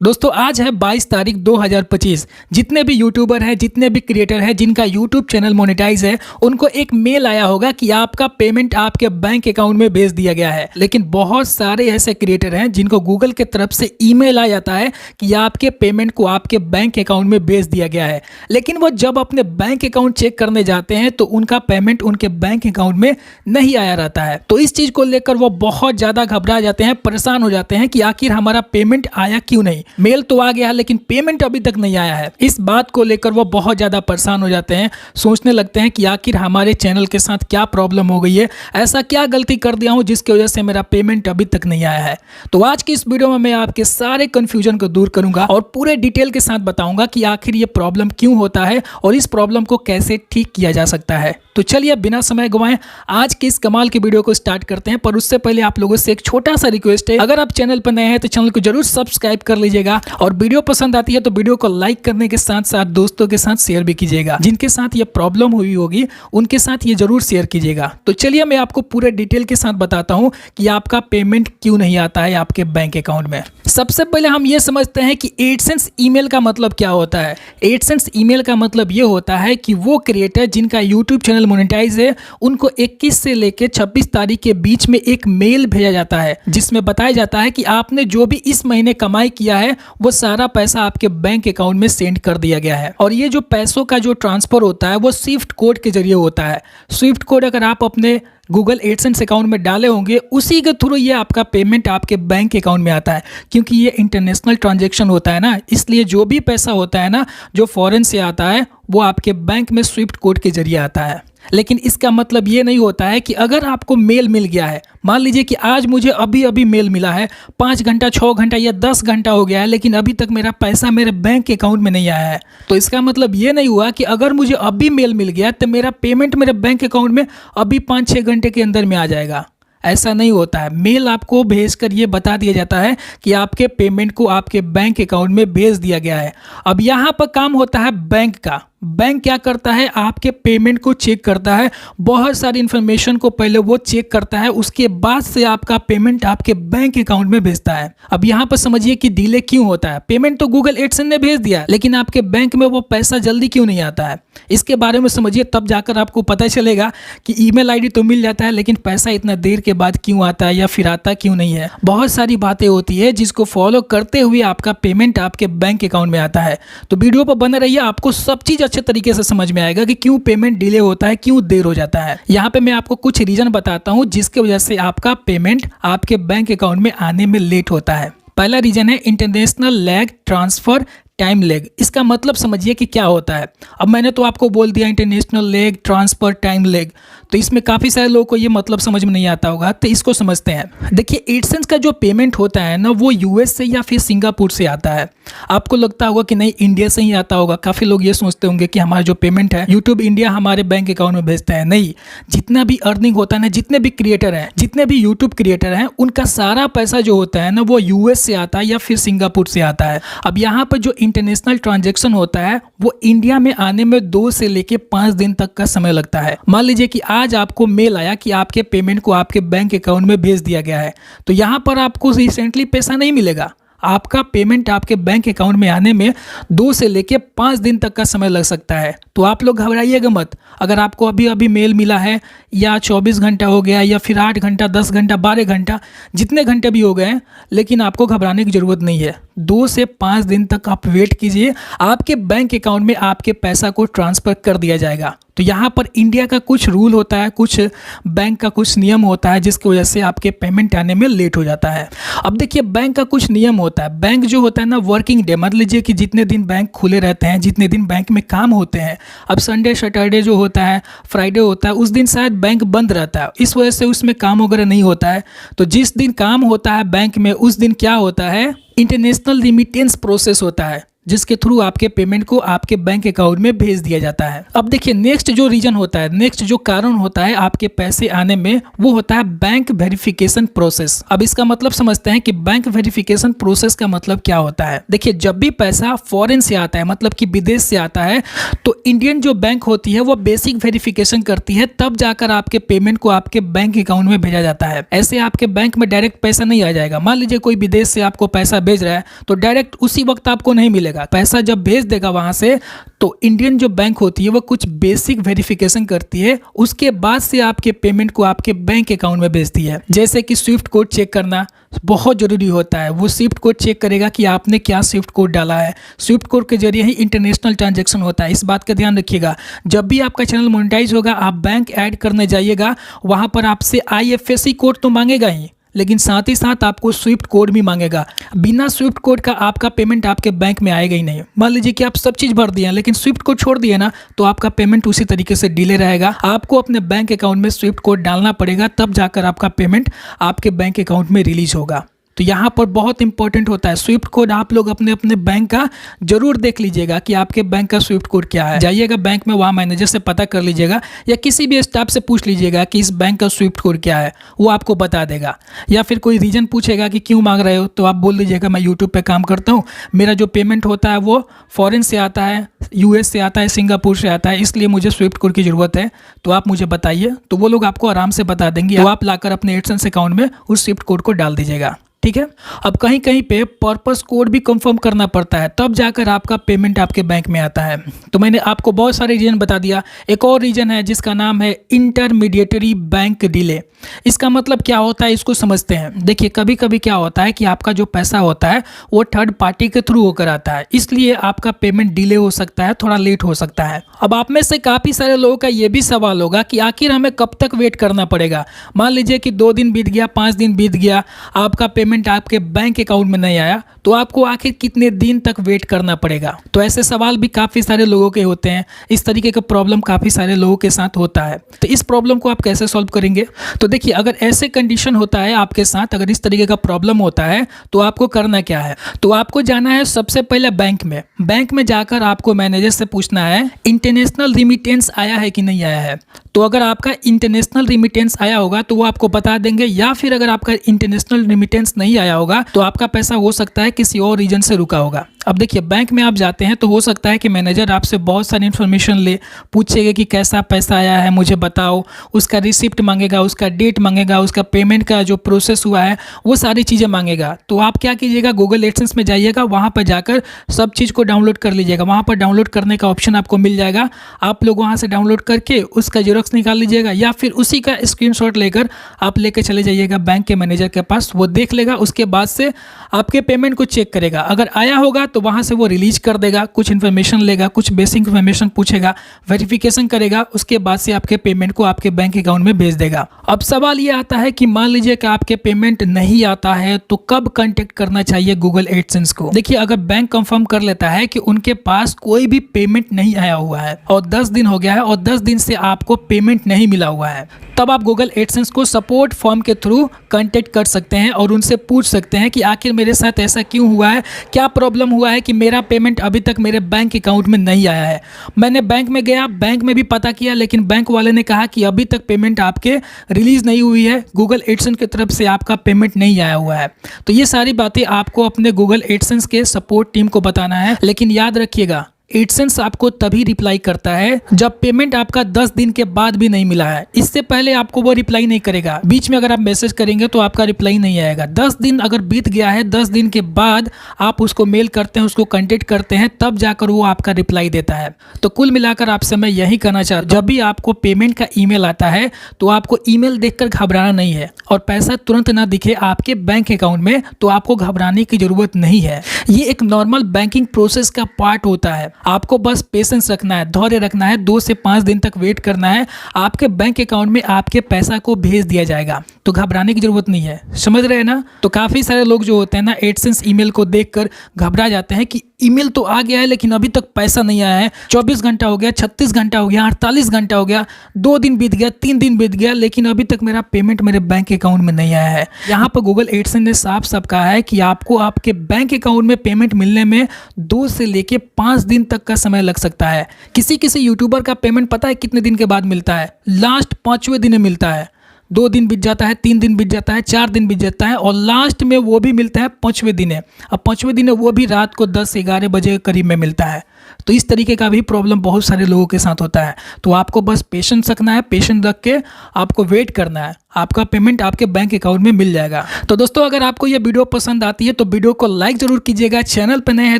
दोस्तों आज है 22 तारीख 2025। जितने भी यूट्यूबर हैं, जितने भी क्रिएटर हैं जिनका यूट्यूब चैनल मोनेटाइज है, उनको एक मेल आया होगा कि आपका पेमेंट आपके बैंक अकाउंट में भेज दिया गया है। लेकिन बहुत सारे ऐसे क्रिएटर हैं जिनको गूगल के तरफ से ईमेल आ जाता है कि आपके पेमेंट को आपके बैंक अकाउंट में भेज दिया गया है, लेकिन वो जब अपने बैंक अकाउंट चेक करने जाते हैं तो उनका पेमेंट उनके बैंक अकाउंट में नहीं आया रहता है। तो इस चीज़ को लेकर वो बहुत ज़्यादा घबरा जाते हैं, परेशान हो जाते हैं कि आखिर हमारा पेमेंट आया क्यों नहीं। मेल तो आ गया है लेकिन पेमेंट अभी तक नहीं आया है। इस बात को लेकर वो बहुत ज़्यादा परेशान हो जाते हैं, सोचने लगते हैं कि आखिर हमारे चैनल के साथ क्या प्रॉब्लम हो गई है, ऐसा क्या गलती कर दिया हूँ जिसकी वजह से मेरा पेमेंट अभी तक नहीं आया है। तो आज की इस वीडियो में मैं आपके सारे कन्फ्यूजन को दूर करूंगा और पूरे डिटेल के साथ बताऊंगा कि आखिर ये प्रॉब्लम क्यों होता है और इस प्रॉब्लम को कैसे ठीक किया जा सकता है। तो चलिए बिना समय गंवाए आज के इस कमाल की वीडियो को स्टार्ट करते हैं। पर उससे पहले आप लोगों से एक छोटा सा रिक्वेस्ट है, अगर आप चैनल पर नए हैं तो चैनल को जरूर सब्सक्राइब कर लीजिएगा और वीडियो पसंद आती है तो वीडियो को लाइक करने के साथ साथ दोस्तों के साथ शेयर भी कीजिएगा। जिनके साथ ये प्रॉब्लम हुई होगी उनके साथ ये जरूर शेयर कीजिएगा। तो चलिए मैं आपको पूरे डिटेल के साथ बताता हूँ कि आपका पेमेंट क्यों नहीं आता है आपके बैंक अकाउंट में। सबसे पहले हम ये समझते हैं कि एडसेंस ईमेल का मतलब क्या होता है। एडसेंस ईमेल का मतलब ये होता है कि वो क्रिएटर जिनका यूट्यूब चैनल मोनेटाइज है उनको 21 से लेकर 26 तारीख के बीच में एक मेल भेजा जाता है जिसमें बताया जाता है कि आपने जो भी इस महीने कमाई किया है वो सारा पैसा आपके बैंक अकाउंट में सेंड कर दिया गया है। और ये जो पैसों का जो ट्रांसफर होता है वो स्विफ्ट कोड के जरिए होता है। स्विफ्ट कोड अगर आप अपने गूगल एडसेंस अकाउंट में डाले होंगे उसी के थ्रू ये आपका पेमेंट आपके बैंक अकाउंट में आता है। क्योंकि ये इंटरनेशनल ट्रांजैक्शन होता है ना, इसलिए जो भी पैसा होता है ना जो फॉरेन से आता है वो आपके बैंक में स्विफ्ट कोड के जरिए आता है। लेकिन इसका मतलब ये नहीं होता है कि अगर आपको मेल मिल गया है, मान लीजिए कि आज मुझे अभी अभी मेल मिला है, 5 घंटा 6 घंटा या 10 घंटा हो गया है लेकिन अभी तक मेरा पैसा मेरे बैंक अकाउंट में नहीं आया है, तो इसका मतलब ये नहीं हुआ कि अगर मुझे अभी मेल मिल गया तो मेरा पेमेंट मेरे बैंक अकाउंट में अभी 5-6 घंटे के अंदर में आ जाएगा। ऐसा नहीं होता है। मेल आपको भेजकर ये बता दिया जाता है कि आपके पेमेंट को आपके बैंक अकाउंट में भेज दिया गया है। अब यहाँ पर काम होता है बैंक का। बैंक क्या करता है, आपके पेमेंट को चेक करता है, बहुत सारी इन्फॉर्मेशन को पहले वो चेक करता है, उसके बाद से आपका पेमेंट आपके बैंक अकाउंट में भेजता है। अब यहाँ पर समझिए कि डिले क्यों होता है। पेमेंट तो गूगल एडसेंस ने भेज दिया लेकिन आपके बैंक में वो पैसा जल्दी क्यों नहीं आता है, इसके बारे में समझिए, तब जाकर आपको पता चलेगा कि ईमेल आईडी तो मिल जाता है लेकिन पैसा इतना देर के बाद क्यों आता है या फिर आता क्यों नहीं है। बहुत सारी बातें होती है जिसको फॉलो करते हुए आपका पेमेंट आपके बैंक अकाउंट में आता है। तो वीडियो पर बने रहिए, आपको सब चीज अच्छे तरीके से समझ में आएगा कि क्यों पेमेंट डिले होता है, क्यों देर हो जाता है। यहाँ पे मैं आपको कुछ रीजन बताता हूँ जिसकी वजह से आपका पेमेंट आपके बैंक अकाउंट में आने में लेट होता है। पहला रीजन है international lag transfer time leg. इसका मतलब समझिए कि क्या होता है। अब मैंने तो आपको बोल दिया international leg transfer time leg, तो इसमें काफ़ी सारे लोगों को ये मतलब समझ में नहीं आता होगा, तो इसको समझते हैं। देखिए एडसेंस का जो पेमेंट होता है ना वो यूएस से या फिर सिंगापुर से आता है। आपको लगता होगा कि नहीं इंडिया से ही आता होगा। काफ़ी लोग ये सोचते होंगे कि हमारा जो पेमेंट है यूट्यूब इंडिया हमारे बैंक अकाउंट में भेजता है। नहीं, जितना भी अर्निंग होता है ना, जितने भी क्रिएटर हैं, जितने भी यूट्यूब क्रिएटर हैं, उनका सारा पैसा जो होता है ना वो यूएस से आता है या फिर सिंगापुर से आता है। अब यहाँ पर जो इंटरनेशनल ट्रांजैक्शन होता है वो इंडिया में आने में 2 से लेके 5 दिन तक का समय लगता है। मान लीजिए कि आज आपको मेल आया कि आपके पेमेंट को आपके बैंक अकाउंट में भेज दिया गया है, तो यहाँ पर आपको रिसेंटली पैसा नहीं मिलेगा। आपका पेमेंट आपके बैंक अकाउंट में आने में 2 से लेके 5 दिन तक का समय लग सकता है। तो आप लोग घबराइएगा मत। अगर आपको अभी अभी मेल मिला है या 24 घंटा हो गया या फिर 8 घंटा 10 घंटा 12 घंटा जितने घंटे भी हो गए हैं, लेकिन आपको घबराने की ज़रूरत नहीं है। 2 से 5 दिन तक आप वेट कीजिए, आपके बैंक अकाउंट में आपके पैसा को ट्रांसफ़र कर दिया जाएगा। तो यहाँ पर इंडिया का कुछ रूल होता है, कुछ बैंक का कुछ नियम होता है जिसकी वजह से आपके पेमेंट आने में लेट हो जाता है। अब देखिए बैंक का कुछ नियम होता है। बैंक जो होता है ना वर्किंग डे, मान लीजिए कि जितने दिन बैंक खुले रहते हैं, जितने दिन बैंक में काम होते हैं, अब संडे सैटरडे जो होता है, फ्राइडे होता है, उस दिन शायद बैंक बंद रहता है, इस वजह से उसमें काम वगैरह नहीं होता है। तो जिस दिन काम होता है बैंक में उस दिन क्या होता है, इंटरनेशनल रिमिटेंस प्रोसेस होता है। जिसके थ्रू आपके पेमेंट को आपके बैंक अकाउंट में भेज दिया जाता है। अब देखिए नेक्स्ट जो रीजन होता है, नेक्स्ट जो कारण होता है आपके पैसे आने में, वो होता है बैंक वेरिफिकेशन प्रोसेस। अब इसका मतलब समझते हैं कि बैंक वेरिफिकेशन प्रोसेस का मतलब क्या होता है। देखिए जब भी पैसा फॉरेन से आता है, मतलब कि विदेश से आता है, तो इंडियन जो बैंक होती है वो बेसिक वेरिफिकेशन करती है, तब जाकर आपके पेमेंट को आपके बैंक अकाउंट में भेजा जाता है। ऐसे आपके बैंक में डायरेक्ट पैसा नहीं आ जाएगा। मान लीजिए कोई विदेश से आपको पैसा भेज रहा है तो डायरेक्ट उसी वक्त आपको नहीं मिलेगा। पैसा जब भेज देगा वहां से, तो इंडियन जो बैंक होती है वो कुछ बेसिक वेरिफिकेशन करती है, उसके बाद से आपके पेमेंट को आपके बैंक अकाउंट में भेजती है। जैसे कि स्विफ्ट कोड चेक करना बहुत जरूरी होता है। वो स्विफ्ट कोड चेक करेगा कि आपने क्या स्विफ्ट कोड डाला है। स्विफ्ट कोड के जरिए ही इंटरनेशनल ट्रांजैक्शन होता है, इस बात का ध्यान रखिएगा। जब भी आपका चैनल मोनेटाइज होगा, आप बैंक ऐड करने जाइएगा, वहां पर आपसे IFSC कोड तो मांगेगा ही, लेकिन साथ ही साथ आपको स्विफ्ट कोड भी मांगेगा। बिना स्विफ्ट कोड का आपका पेमेंट आपके बैंक में आएगा ही नहीं। मान लीजिए कि आप सब चीज़ भर दिए लेकिन स्विफ्ट कोड छोड़ दिए ना, तो आपका पेमेंट उसी तरीके से डिले रहेगा। आपको अपने बैंक अकाउंट में स्विफ्ट कोड डालना पड़ेगा, तब जाकर आपका पेमेंट आपके बैंक अकाउंट में रिलीज होगा। तो यहाँ पर बहुत इंपॉर्टेंट होता है स्विफ्ट कोड। आप लोग अपने अपने बैंक का जरूर देख लीजिएगा कि आपके बैंक का स्विफ्ट कोड क्या है। जाइएगा बैंक में, वहाँ मैनेजर से पता कर लीजिएगा या किसी भी स्टाफ से पूछ लीजिएगा कि इस बैंक का स्विफ्ट कोड क्या है, वो आपको बता देगा। या फिर कोई रीजन पूछेगा कि क्यों मांग रहे हो, तो आप बोल दीजिएगा मैं यूट्यूब पे काम करता हूँ, मेरा जो पेमेंट होता है वो फॉरेन से आता है, US से आता है, सिंगापुर से आता है, इसलिए मुझे स्विफ्ट कोड की ज़रूरत है, तो आप मुझे बताइए। तो वो लोग आपको आराम से बता देंगे। तो आप लाकर अपने एडसेंस अकाउंट में उस स्विफ्ट कोड को डाल दीजिएगा, ठीक है। अब कहीं कहीं पे पर्पस कोड भी कंफर्म करना पड़ता है, तब जाकर आपका पेमेंट आपके बैंक में आता है। तो मैंने आपको बहुत सारे रीजन बता दिया। एक और रीजन है जिसका नाम है इंटरमीडिएटरी बैंक डिले। इसका मतलब क्या होता है, इसको समझते हैं। देखिए कभी कभी क्या होता है कि आपका जो पैसा होता है वो थर्ड पार्टी के थ्रू होकर आता है, इसलिए आपका पेमेंट डिले हो सकता है, थोड़ा लेट हो सकता है। अब आप में से काफ़ी सारे लोगों का ये भी सवाल होगा कि आखिर हमें कब तक वेट करना पड़ेगा। मान लीजिए कि 2 दिन बीत गया, 5 दिन बीत गया, आपका पेमेंट आपके बैंक अकाउंट में नहीं आया, तो आपको आखिर कितने दिन तक वेट करना पड़ेगा। तो ऐसे सवाल भी काफ़ी सारे लोगों के होते हैं। इस तरीके का प्रॉब्लम काफ़ी सारे लोगों के साथ होता है। तो इस प्रॉब्लम को आप कैसे सॉल्व करेंगे? तो देखिए अगर ऐसे कंडीशन होता है आपके साथ, अगर इस तरीके का प्रॉब्लम होता है, तो आपको करना क्या है? तो आपको जाना है सबसे पहले बैंक में। बैंक में जाकर आपको मैनेजर से पूछना है इंटरनेशनल रिमिटेंस आया है कि नहीं आया है। तो अगर आपका इंटरनेशनल रिमिटेंस आया होगा तो वो आपको बता देंगे, या फिर अगर आपका इंटरनेशनल रिमिटेंस नहीं आया होगा तो आपका पैसा हो सकता है किसी और रीजन से रुका होगा। अब देखिए बैंक में आप जाते हैं तो हो सकता है कि मैनेजर आपसे बहुत सारी इन्फॉर्मेशन ले, पूछेगा कि कैसा पैसा आया है मुझे बताओ, उसका रिसिप्ट मांगेगा, उसका डेट मांगेगा, उसका पेमेंट का जो प्रोसेस हुआ है वो सारी चीज़ें मांगेगा। तो आप क्या कीजिएगा, गूगल एडसेंस में जाइएगा, वहाँ पर जाकर सब चीज़ को डाउनलोड कर लीजिएगा। वहाँ पर डाउनलोड करने का ऑप्शन आपको मिल जाएगा। आप लोग वहाँ से डाउनलोड करके उसका जेरॉक्स निकाल लीजिएगा, या फिर उसी का स्क्रीनशॉट लेकर आप लेके चले जाइएगा बैंक के मैनेजर के पास। वो देख लेगा, उसके बाद से आपके पेमेंट को चेक करेगा। अगर आया होगा तो वहाँ से वो रिलीज कर देगा, कुछ इन्फॉर्मेशन लेगा, कुछ बेसिक इन्फॉर्मेशन पूछेगा, वेरिफिकेशन करेगा, उसके बाद से आपके पेमेंट को आपके बैंक अकाउंट में भेज देगा। अब सवाल ये आता है कि मान लीजिए कि आपके पेमेंट नहीं आता है तो कब कांटेक्ट करना चाहिए गूगल एडसेंस को? देखिए अगर बैंक कंफर्म कर लेता है कि उनके पास कोई भी पेमेंट नहीं आया हुआ है और 10 दिन हो गया है और 10 दिन से आपको पेमेंट नहीं मिला हुआ है, तब आप गूगल एडसेंस को सपोर्ट फॉर्म के थ्रू कांटेक्ट कर सकते हैं और उनसे पूछ सकते हैं कि आखिर मेरे साथ ऐसा क्यों हुआ है, क्या प्रॉब्लम हुआ है कि मेरा पेमेंट अभी तक मेरे बैंक अकाउंट में नहीं आया है। मैंने बैंक में गया, बैंक में भी पता किया, लेकिन बैंक वाले ने कहा कि अभी तक पेमेंट आपके रिलीज नहीं हुई है, गूगल एडसेंस की तरफ से आपका पेमेंट नहीं आया हुआ है। तो ये सारी बातें आपको अपने गूगल एडसेंस के सपोर्ट टीम को बताना है। लेकिन याद रखिएगा एडसेंस आपको तभी रिप्लाई करता है जब पेमेंट आपका 10 दिन के बाद भी नहीं मिला है। इससे पहले आपको वो रिप्लाई नहीं करेगा। बीच में अगर आप मैसेज करेंगे तो आपका रिप्लाई नहीं आएगा। 10 दिन अगर बीत गया है, 10 दिन के बाद आप उसको मेल करते हैं, उसको कांटेक्ट करते हैं, तब जाकर वो आपका रिप्लाई देता है। तो कुल मिलाकर आपसे मैं यही कहना चाहता हूँ, जब भी आपको पेमेंट का ईमेल आता है तो आपको ईमेल देखकर घबराना नहीं है, और पैसा तुरंत ना दिखे आपके बैंक अकाउंट में तो आपको घबराने की जरूरत नहीं है। ये एक नॉर्मल बैंकिंग प्रोसेस का पार्ट होता है। आपको बस पेशेंस रखना है, धैर्य रखना है, 2 से 5 दिन तक वेट करना है, आपके बैंक अकाउंट में आपके पैसा को भेज दिया जाएगा। तो घबराने की जरूरत नहीं है, समझ रहे हैं ना? तो काफ़ी सारे लोग जो होते हैं ना, एडसेंस ईमेल को देखकर घबरा जाते हैं कि ईमेल तो आ गया है लेकिन अभी तक पैसा नहीं आया है। 24 घंटा हो गया, 36 घंटा हो गया, 48 घंटा हो गया, 2 दिन बीत गया, 3 दिन बीत गया, लेकिन अभी तक मेरा पेमेंट मेरे बैंक अकाउंट में नहीं आया है। यहाँ पर गूगल एडसेंस ने साफ साफ कहा है कि आपको आपके बैंक अकाउंट में पेमेंट मिलने में 2 से लेके 5 दिन तक का समय लग सकता है। किसी किसी यूट्यूबर का पेमेंट पता है कितने दिन के बाद मिलता है? लास्ट 5वें दिन मिलता है। 2 दिन बीत जाता है, 3 दिन बीत जाता है, 4 दिन बीत जाता है और लास्ट में वो भी मिलता है 5वें दिन है। अब 5वें दिन है वो भी रात को 10-11 बजे के करीब में मिलता है। तो इस तरीके का भी प्रॉब्लम बहुत सारे लोगों के साथ होता है। तो आपको बस पेशेंस रखना है, पेशेंस रख के आपको वेट करना है, आपका पेमेंट आपके बैंक अकाउंट में मिल जाएगा। तो दोस्तों अगर आपको ये वीडियो पसंद आती है तो वीडियो को लाइक जरूर कीजिएगा। चैनल पर नए हैं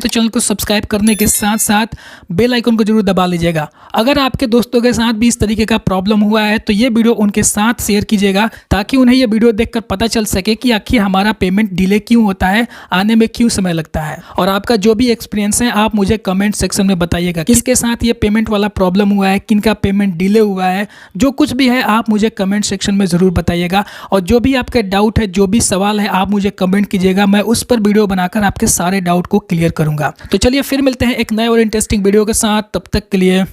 तो चैनल को सब्सक्राइब करने के साथ साथ बेल आइकन को जरूर दबा लीजिएगा। अगर आपके दोस्तों के साथ भी इस तरीके का प्रॉब्लम हुआ है तो ये वीडियो उनके साथ शेयर कीजिएगा ताकि उन्हें ये वीडियो देखकर पता चल सके कि आखिर हमारा पेमेंट डिले क्यों होता है, आने में क्यों समय लगता है। और आपका जो भी एक्सपीरियंस है आप मुझे कमेंट सेक्शन में बताइएगा किसके साथ ये पेमेंट वाला प्रॉब्लम हुआ है, किनका पेमेंट डिले हुआ है। जो कुछ भी है आप मुझे कमेंट सेक्शन में ज़रूर बताइएगा। और जो भी आपके डाउट है, जो भी सवाल है, आप मुझे कमेंट कीजिएगा, मैं उस पर वीडियो बनाकर आपके सारे डाउट को क्लियर करूंगा। तो चलिए फिर मिलते हैं एक नए और इंटरेस्टिंग वीडियो के साथ। तब तक के लिए